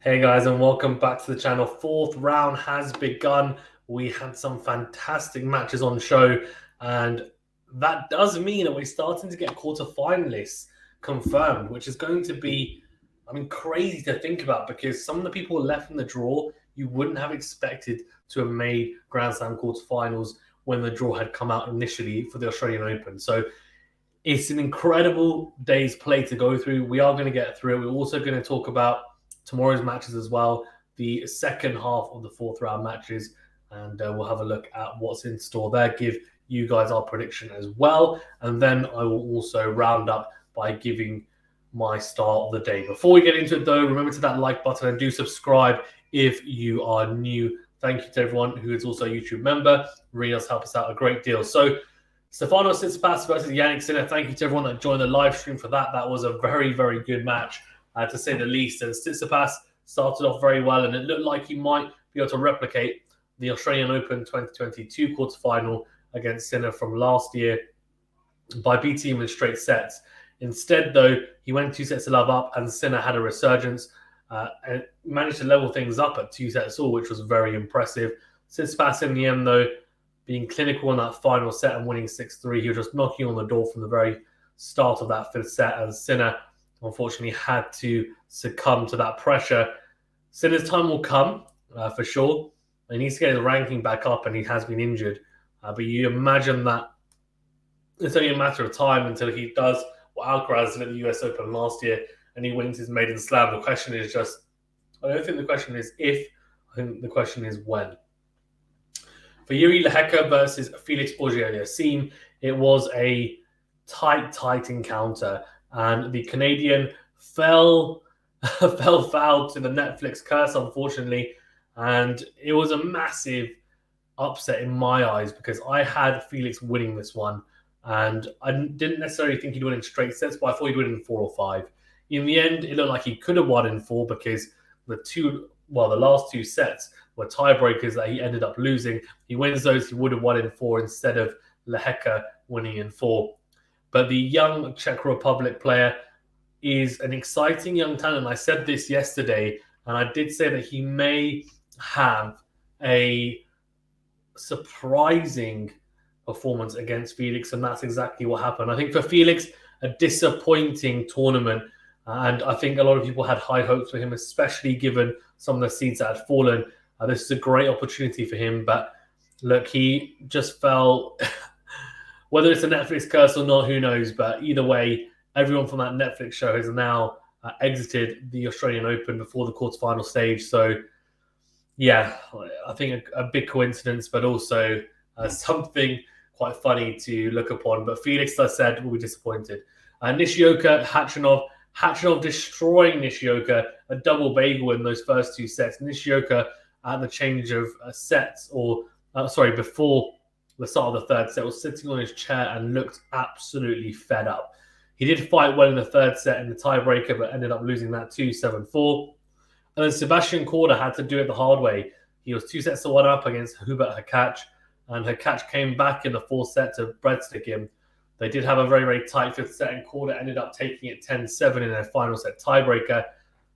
Hey guys, and welcome back to the channel. Fourth round has begun. We had some fantastic matches on show, and that does mean that we're starting to get quarterfinalists confirmed, which is going to be, crazy to think about because some of the people left in the draw you wouldn't have expected to have made Grand Slam quarterfinals when the draw had come out initially for the Australian Open. So it's an incredible day's play to go through. We are going to get through it. We're also going to talk about tomorrow's matches as well, the second half of the fourth round matches, and we'll have a look at what's in store there, give you guys our prediction as well, and then I will also round up by giving my star of the day. Before we get into it though, remember to hit that like button and do subscribe if you are new. Thank you to everyone who is also a YouTube member. Really does help us out a great deal. So Stefanos Tsitsipas versus Jannik Sinner. Thank you to everyone that joined the live stream for that. That was a very, very good match, to say the least. And Tsitsipas started off very well, and it looked like he might be able to replicate the Australian Open 2022 quarterfinal against Sinner from last year by beating him in straight sets. Instead, though, he went 2 sets to love up, and Sinner had a resurgence and managed to level things up at 2 sets all, which was very impressive. Tsitsipas in the end, though, being clinical in that final set and winning 6-3. He was just knocking on the door from the very start of that fifth set, and Sinner unfortunately had to succumb to that pressure. Sinner's time will come, for sure. He needs to get his ranking back up, and he has been injured. But you imagine that it's only a matter of time until he does what Alcaraz did at the US Open last year, and he wins his maiden slam. The question is just, I don't think the question is if, I think the question is when. For Jiri Lehecka versus Felix Auger-Aliassime, it was a tight encounter, and the Canadian fell foul to the Netflix curse, unfortunately, and it was a massive upset in my eyes because I had Felix winning this one, and I didn't necessarily think he'd win in straight sets, but I thought he'd win in 4 or 5. In the end, it looked like he could have won in 4 because the last 2 sets were tiebreakers that he ended up losing. He wins those, he would have won in 4 instead of Lehecka winning in 4. But the young Czech Republic player is an exciting young talent. I said this yesterday, and I did say that he may have a surprising performance against Felix, and that's exactly what happened. I think for Felix, a disappointing tournament, and I think a lot of people had high hopes for him, especially given some of the seeds that had fallen. This is a great opportunity for him, but look, he just fell. Whether it's a Netflix curse or not, who knows? But either way, everyone from that Netflix show has now exited the Australian Open before the quarterfinal stage. So, yeah, I think a big coincidence, but also something quite funny to look upon. But Felix, as I said, will be disappointed. Nishioka, Khachanov destroying Nishioka, a double bagel in those first 2 sets. Nishioka at the change of sets, before the start of the third set, was sitting on his chair and looked absolutely fed up. He did fight well in the third set in the tiebreaker, but ended up losing that 2-7-4. And then Sebastian Korda had to do it the hard way. He was 2 sets to 1 up against Hubert Hurkacz, and Hurkacz came back in the 4th set to breadstick him. They did have a very, very tight 5th set, and Korda ended up taking it 10-7 in their final set tiebreaker.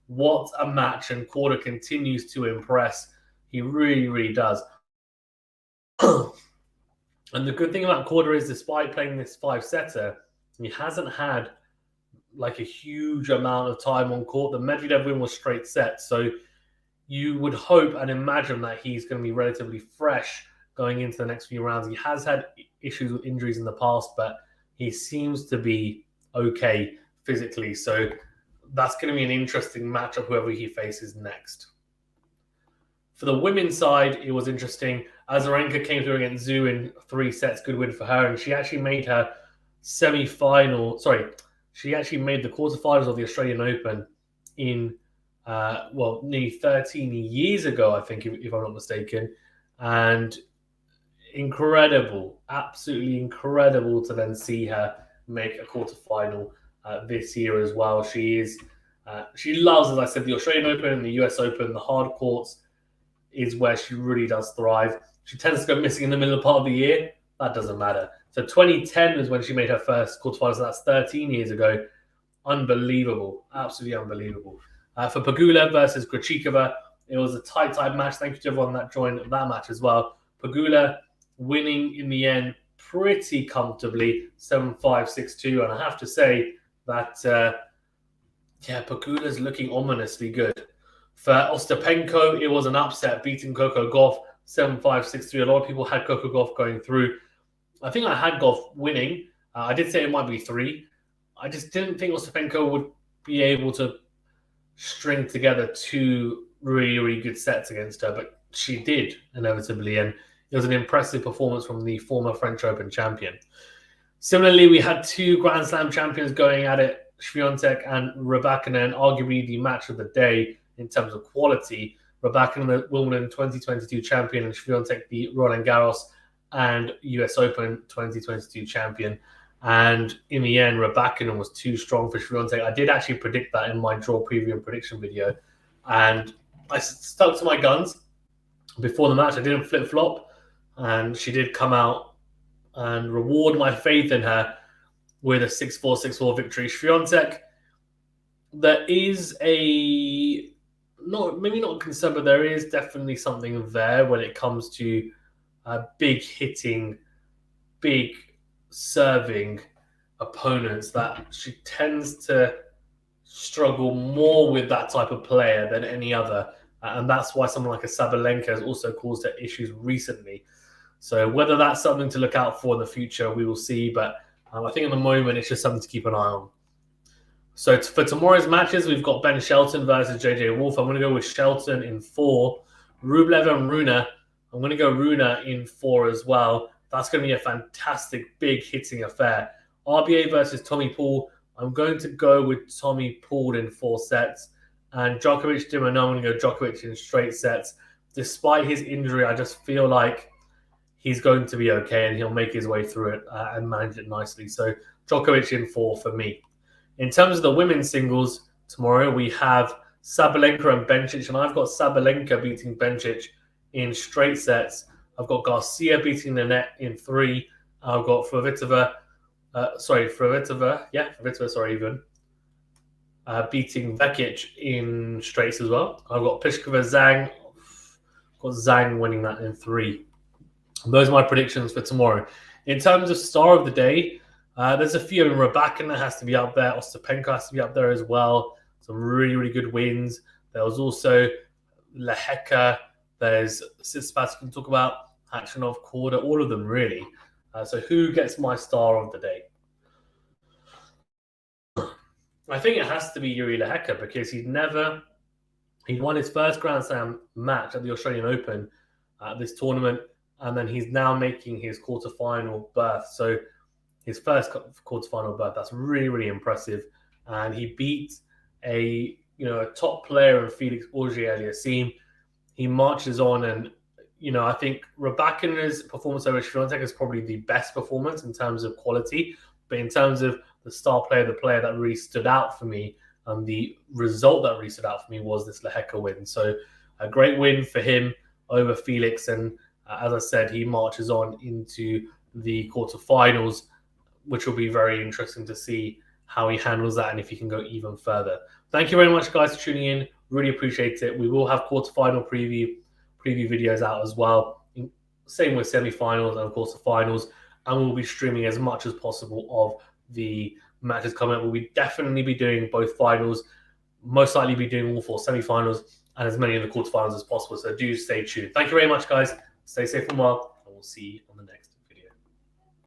What a match, and Korda continues to impress. He really, really does. And the good thing about Korda is, despite playing this 5-setter, he hasn't had like a huge amount of time on court. The Medvedev win was straight sets, so you would hope and imagine that he's going to be relatively fresh going into the next few rounds. He has had issues with injuries in the past, but he seems to be okay physically. So that's going to be an interesting matchup, whoever he faces next. For the women's side, it was interesting. Azarenka came through against Zhu in 3 sets. Good win for her. And she actually made her she actually made the quarterfinals of the Australian Open in, nearly 13 years ago, I think, if I'm not mistaken. And incredible, absolutely incredible to then see her make a quarterfinal this year as well. She loves, as I said, the Australian Open and the US Open, the hard courts is where she really does thrive. She tends to go missing in the middle part of the year. That doesn't matter. So 2010 was when she made her first quarterfinals. So that's 13 years ago. Unbelievable. Absolutely unbelievable. For Pegula versus Krejcikova, it was a tight match. Thank you to everyone that joined that match as well. Pegula winning in the end pretty comfortably, 7-5, 6-2. And I have to say that, Pegula's looking ominously good. For Ostapenko, it was an upset, beating Coco Gauff 7-5, 6-3. A lot of people had Coco Gauff going through. I think I had Gauff winning. I did say it might be 3. I just didn't think Ostapenko would be able to string together 2 really good sets against her, but she did inevitably, and it was an impressive performance from the former French Open champion. Similarly, we had 2 Grand Slam champions going at it, Swiatek and Rybakina, and arguably the match of the day in terms of quality. Rybakina, the Wimbledon 2022 champion, and Swiatek, the Roland Garros and US Open 2022 champion. And in the end, Rybakina was too strong for Swiatek. I did actually predict that in my draw preview and prediction video, and I stuck to my guns before the match. I didn't flip-flop, and she did come out and reward my faith in her with a 6-4, 6-4 victory. Swiatek, there is maybe not a concern, but there is definitely something there when it comes to big hitting, big serving opponents, that she tends to struggle more with that type of player than any other. And that's why someone like a Sabalenka has also caused her issues recently. So whether that's something to look out for in the future, we will see. But I think at the moment, it's just something to keep an eye on. So for tomorrow's matches, we've got Ben Shelton versus JJ Wolf. I'm going to go with Shelton in 4. Rublev and Rune, I'm going to go Rune in 4 as well. That's going to be a fantastic, big hitting affair. RBA versus Tommy Paul. I'm going to go with Tommy Paul in 4 sets. And Djokovic, I'm going to go Djokovic in straight sets. Despite his injury, I just feel like he's going to be okay and he'll make his way through it and manage it nicely. So Djokovic in 4 for me. In terms of the women's singles, tomorrow we have Sabalenka and Bencic, and I've got Sabalenka beating Bencic in straight sets. I've got Garcia beating Nanette in 3. I've got Kvitova beating Vekic in straights as well. I've got Pliskova Zhang. Got Zhang winning that in 3. Those are my predictions for tomorrow. In terms of star of the day, there's a few. Rybakina has to be up there. Ostapenko has to be up there as well. Some really good wins. There was also Lehecka. There's Tsitsipas we can talk about. Khachanov, Korda, all of them really. So who gets my star of the day? I think it has to be Jiri Lehecka, because he won his first Grand Slam match at the Australian Open at this tournament, and then he's now making his quarterfinal berth. So his first quarterfinal berth, that's really impressive. And he beat a top player in Felix Auger-Aliassime. He marches on, and I think Rybakina's performance over Swiatek is probably the best performance in terms of quality, but in terms of the star player, the player that really stood out for me, and the result that really stood out for me was this Lehecka win. So a great win for him over Felix, and as I said, he marches on into the quarterfinals, which will be very interesting to see how he handles that and if he can go even further. Thank you very much, guys, for tuning in. Really appreciate it. We will have quarterfinal preview videos out as well. Same with semi-finals and, of course, the finals. And we'll be streaming as much as possible of the matches coming up. We'll definitely be doing both finals, most likely be doing all 4 semi-finals and as many of the quarterfinals as possible. So do stay tuned. Thank you very much, guys. Stay safe and well, and we'll see you on the next.